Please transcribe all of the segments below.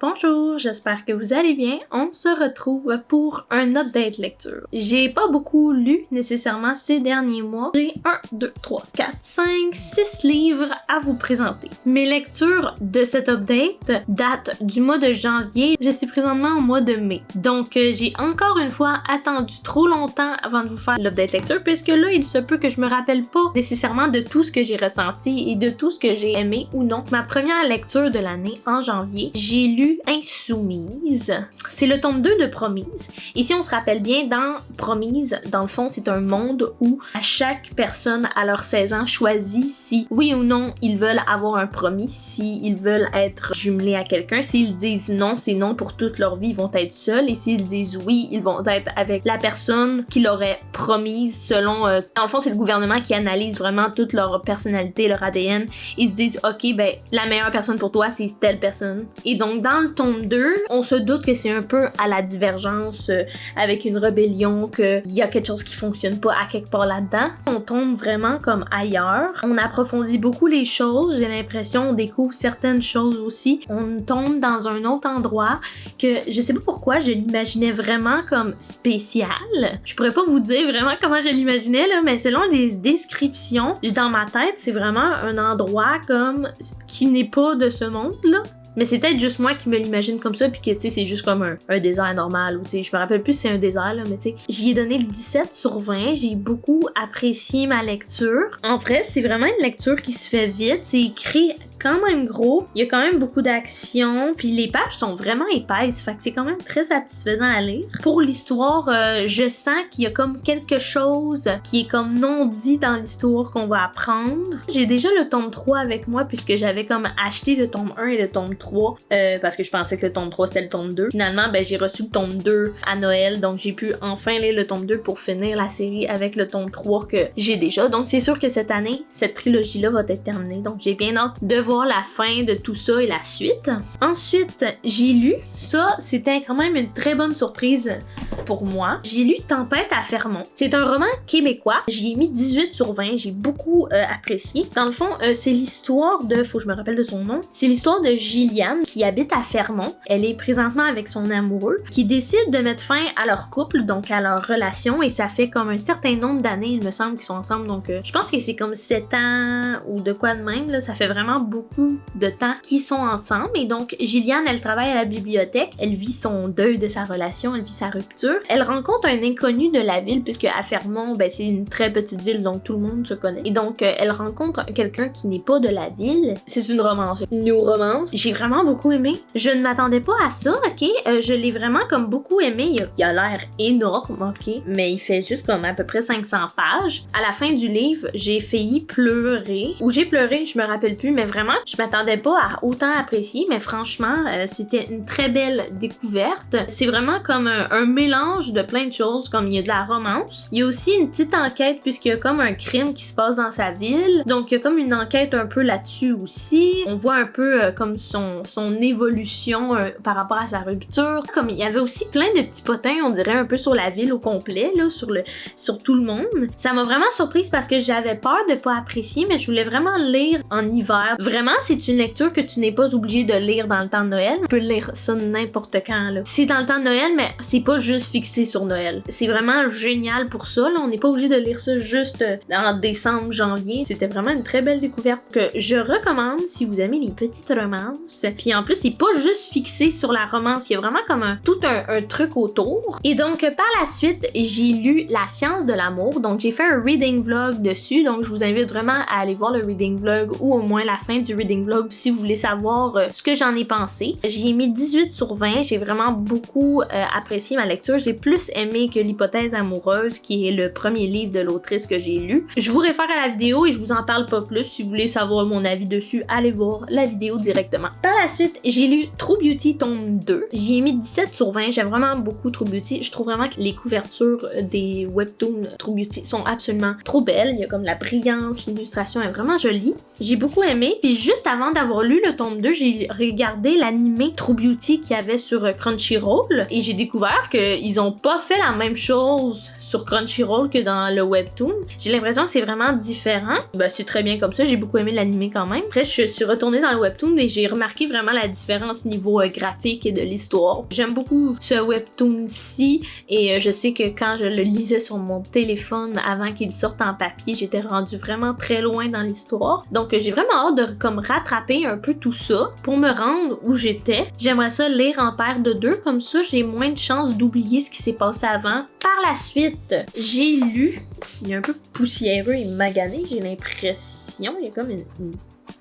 Bonjour, j'espère que vous allez bien. On se retrouve pour un update lecture. J'ai pas beaucoup lu nécessairement ces derniers mois. J'ai 6 livres à vous présenter. Mes lectures de cet update datent du mois de janvier. Je suis présentement au mois de mai. Donc j'ai encore une fois attendu trop longtemps avant de vous faire l'update lecture puisque là il se peut que je me rappelle pas nécessairement de tout ce que j'ai ressenti et de tout ce que j'ai aimé ou non. Ma première lecture de l'année en janvier, j'ai lu Insoumise. C'est le tome 2 de Promise. Et si on se rappelle bien, dans Promise, dans le fond, c'est un monde où à chaque personne à leurs 16 ans choisit si oui ou non ils veulent avoir un promis, si ils veulent être jumelés à quelqu'un. S'ils disent non, c'est non pour toute leur vie, ils vont être seuls. Et s'ils disent oui, ils vont être avec la personne qui leur est promise selon... dans le fond, c'est le gouvernement qui analyse vraiment toute leur personnalité, leur ADN. Ils se disent, ok, ben la meilleure personne pour toi, c'est telle personne. Et donc, dans le tome 2, on se doute que c'est un peu à la divergence avec une rébellion, qu'il y a quelque chose qui fonctionne pas à quelque part là-dedans. On tombe vraiment comme ailleurs. On approfondit beaucoup les choses. J'ai l'impression on découvre certaines choses aussi. On tombe dans un autre endroit que je sais pas pourquoi je l'imaginais vraiment comme spécial. Je pourrais pas vous dire vraiment comment je l'imaginais là, mais selon les descriptions, dans ma tête, c'est vraiment un endroit comme qui n'est pas de ce monde là. Mais c'est peut-être juste moi qui me l'imagine comme ça, puis que, tu sais, c'est juste comme un désert normal, ou, tu sais, je me rappelle plus si c'est un désert, là, mais tu sais, j'y ai donné le 17 sur 20, j'ai beaucoup apprécié ma lecture. En vrai, c'est vraiment une lecture qui se fait vite, c'est écrit quand même gros, il y a quand même beaucoup d'action, puis les pages sont vraiment épaisses, fait que c'est quand même très satisfaisant à lire. Pour l'histoire, je sens qu'il y a comme quelque chose qui est comme non dit dans l'histoire qu'on va apprendre. J'ai déjà le tome 3 avec moi, puisque j'avais comme acheté le tome 1 et le tome 3, parce que je pensais que le tome 3 c'était le tome 2. Finalement, ben j'ai reçu le tome 2 à Noël, donc j'ai pu enfin lire le tome 2 pour finir la série avec le tome 3 que j'ai déjà. Donc c'est sûr que cette année, cette trilogie-là va être terminée, donc j'ai bien hâte de voir la fin de tout ça et la suite. Ensuite, j'ai lu, ça c'était quand même une très bonne surprise pour moi. J'ai lu Tempête à Fermont. C'est un roman québécois. J'y ai mis 18 sur 20. J'ai beaucoup apprécié. Dans le fond, c'est l'histoire de... Faut que je me rappelle de son nom. C'est l'histoire de Gilliane qui habite à Fermont. Elle est présentement avec son amoureux qui décide de mettre fin à leur couple, donc à leur relation, et ça fait comme un certain nombre d'années, il me semble, qu'ils sont ensemble. Donc, je pense que c'est comme 7 ans ou de quoi de même. Là. Ça fait vraiment beaucoup de temps qu'ils sont ensemble. Et donc, Gilliane, elle travaille à la bibliothèque. Elle vit son deuil de sa relation. Elle vit sa rupture. Elle rencontre un inconnu de la ville, puisque à Fermont, ben, c'est une très petite ville, donc tout le monde se connaît. Et donc, elle rencontre quelqu'un qui n'est pas de la ville. C'est une romance. Une new romance. J'ai vraiment beaucoup aimé. Je ne m'attendais pas à ça, ok? Je l'ai vraiment comme beaucoup aimé. Il a l'air énorme, ok? Mais il fait juste comme à peu près 500 pages. À la fin du livre, j'ai failli pleurer. Ou j'ai pleuré, je me rappelle plus, mais vraiment, je m'attendais pas à autant apprécier, mais franchement, c'était une très belle découverte. C'est vraiment comme un mélange de plein de choses, comme il y a de la romance. Il y a aussi une petite enquête, puisqu'il y a comme un crime qui se passe dans sa ville. Donc, il y a comme une enquête un peu là-dessus aussi. On voit un peu comme son évolution par rapport à sa rupture. Comme il y avait aussi plein de petits potins, on dirait un peu sur la ville au complet, là, sur tout le monde. Ça m'a vraiment surprise parce que j'avais peur de pas apprécier, mais je voulais vraiment lire en hiver. Vraiment, c'est une lecture que tu n'es pas obligé de lire dans le temps de Noël. Tu peux lire ça n'importe quand, là. C'est dans le temps de Noël, mais c'est pas juste fixé sur Noël. C'est vraiment génial pour ça, là. On n'est pas obligé de lire ça juste en décembre, janvier. C'était vraiment une très belle découverte que je recommande si vous aimez les petites romances. Puis en plus, c'est pas juste fixé sur la romance. Il y a vraiment comme tout un truc autour. Et donc, par la suite, j'ai lu La science de l'amour. Donc, j'ai fait un reading vlog dessus. Donc, je vous invite vraiment à aller voir le reading vlog ou au moins la fin du reading vlog si vous voulez savoir ce que j'en ai pensé. J'y ai mis 18 sur 20. J'ai vraiment beaucoup apprécié ma lecture. J'ai plus aimé que L'hypothèse amoureuse, qui est le premier livre de l'autrice que j'ai lu. Je vous réfère à la vidéo et je vous en parle pas plus. Si vous voulez savoir mon avis dessus, allez voir la vidéo directement. Par la suite, j'ai lu True Beauty tome 2. J'y ai mis 17 sur 20. J'aime vraiment beaucoup True Beauty. Je trouve vraiment que les couvertures des webtoons True Beauty sont absolument trop belles. Il y a comme la brillance, l'illustration est vraiment jolie. J'ai beaucoup aimé, puis juste avant d'avoir lu le tome 2, j'ai regardé l'anime True Beauty qu'il y avait sur Crunchyroll et j'ai découvert qu'ils ont pas fait la même chose sur Crunchyroll que dans le webtoon. J'ai l'impression que c'est vraiment différent. Ben, c'est très bien comme ça, j'ai beaucoup aimé l'anime quand même. Après, je suis retournée dans le webtoon et j'ai remarqué vraiment la différence niveau graphique et de l'histoire. J'aime beaucoup ce webtoon-ci et je sais que quand je le lisais sur mon téléphone avant qu'il sorte en papier, j'étais rendue vraiment très loin dans l'histoire. Donc j'ai vraiment hâte de comme rattraper un peu tout ça pour me rendre où j'étais. J'aimerais ça lire en paire de 2, comme ça j'ai moins de chances d'oublier ce qui s'est passé avant. Par la suite, j'ai lu, il est un peu poussiéreux et magané, j'ai l'impression, il y a comme une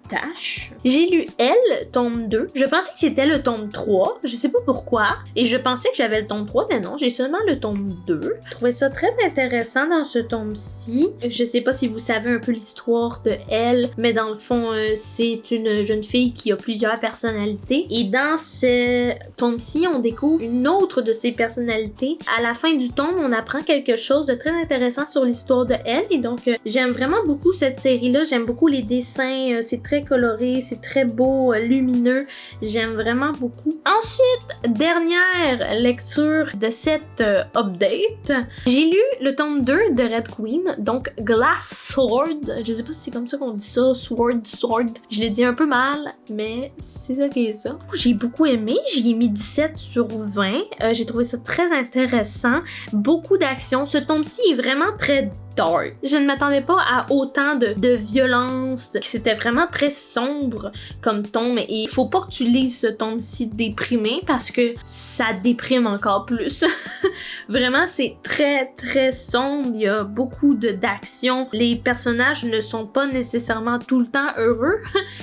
tâche. J'ai lu Elle, tome 2. Je pensais que c'était le tome 3. Je sais pas pourquoi. Et je pensais que j'avais le tome 3, mais non, j'ai seulement le tome 2. Je trouvais ça très intéressant dans ce tome-ci. Je sais pas si vous savez un peu l'histoire de Elle, mais dans le fond, c'est une jeune fille qui a plusieurs personnalités. Et dans ce tome-ci, on découvre une autre de ses personnalités. À la fin du tome, on apprend quelque chose de très intéressant sur l'histoire de Elle. Et donc, j'aime vraiment beaucoup cette série-là. J'aime beaucoup les dessins. C'est très coloré, c'est très beau, lumineux. J'aime vraiment beaucoup. Ensuite, dernière lecture de cette update, j'ai lu le tome 2 de Red Queen, donc Glass Sword. Je sais pas si c'est comme ça qu'on dit ça, Sword. Je l'ai dit un peu mal, mais c'est ça qui est ça. J'ai beaucoup aimé, j'y ai mis 17 sur 20. J'ai trouvé ça très intéressant. Beaucoup d'action. Ce tome-ci est vraiment très dark. Je ne m'attendais pas à autant de violence. C'était vraiment très sombre comme tome et il faut pas que tu lises ce tome-ci déprimé parce que ça déprime encore plus. Vraiment, c'est très très sombre. Il y a beaucoup d'action. Les personnages ne sont pas nécessairement tout le temps heureux.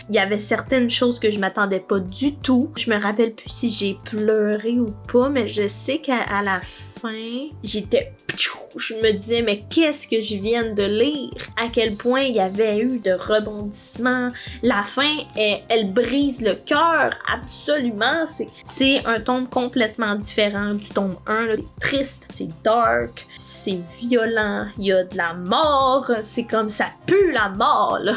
Il y avait certaines choses que je m'attendais pas du tout. Je me rappelle plus si j'ai pleuré ou pas, mais je sais qu'à la fin, je me disais, mais qu'est-ce que je viens de lire? À quel point il y avait eu de rebondissements. La fin, elle brise le cœur, absolument. C'est un tome complètement différent du tome 1. Là. C'est triste, c'est dark, c'est violent, il y a de la mort, c'est comme ça pue la mort, là.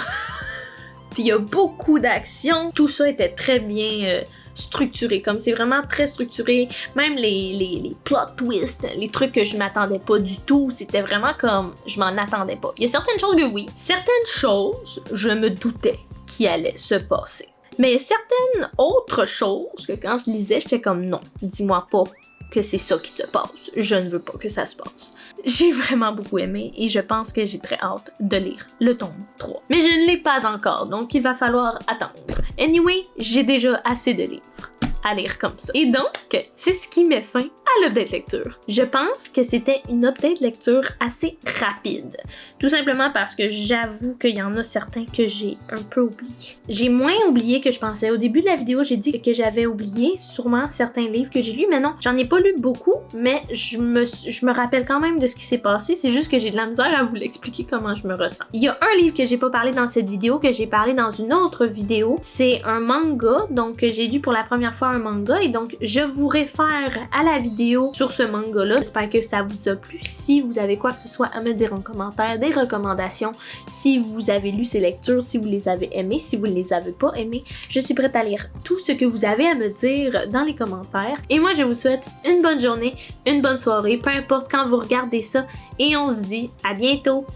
Puis il y a beaucoup d'action. Tout ça était très bien structuré, comme c'est vraiment très structuré, même les plot twists, les trucs que je m'attendais pas du tout, c'était vraiment comme je m'en attendais pas. Il y a certaines choses que oui, certaines choses je me doutais qui allaient se passer, mais certaines autres choses que quand je lisais j'étais comme non, dis-moi pas que c'est ça qui se passe, je ne veux pas que ça se passe. J'ai vraiment beaucoup aimé et je pense que j'ai très hâte de lire le tome 3. Mais je ne l'ai pas encore, donc il va falloir attendre. Anyway, j'ai déjà assez de livres à lire comme ça. Et donc, c'est ce qui met fin à l'update lecture. Je pense que c'était une update lecture assez rapide. Tout simplement parce que j'avoue qu'il y en a certains que j'ai un peu oubliés. J'ai moins oublié que je pensais. Au début de la vidéo, j'ai dit que j'avais oublié sûrement certains livres que j'ai lus, mais non, j'en ai pas lu beaucoup, mais je me rappelle quand même de ce qui s'est passé. C'est juste que j'ai de la misère à vous l'expliquer comment je me ressens. Il y a un livre que j'ai pas parlé dans cette vidéo, que j'ai parlé dans une autre vidéo. C'est un manga, donc j'ai lu pour la première fois un manga, et donc je vous réfère à la vidéo sur ce manga-là. J'espère que ça vous a plu. Si vous avez quoi que ce soit à me dire en commentaire, des recommandations, si vous avez lu ces lectures, si vous les avez aimées, si vous ne les avez pas aimées, je suis prête à lire tout ce que vous avez à me dire dans les commentaires. Et moi, je vous souhaite une bonne journée, une bonne soirée, peu importe quand vous regardez ça, et on se dit à bientôt!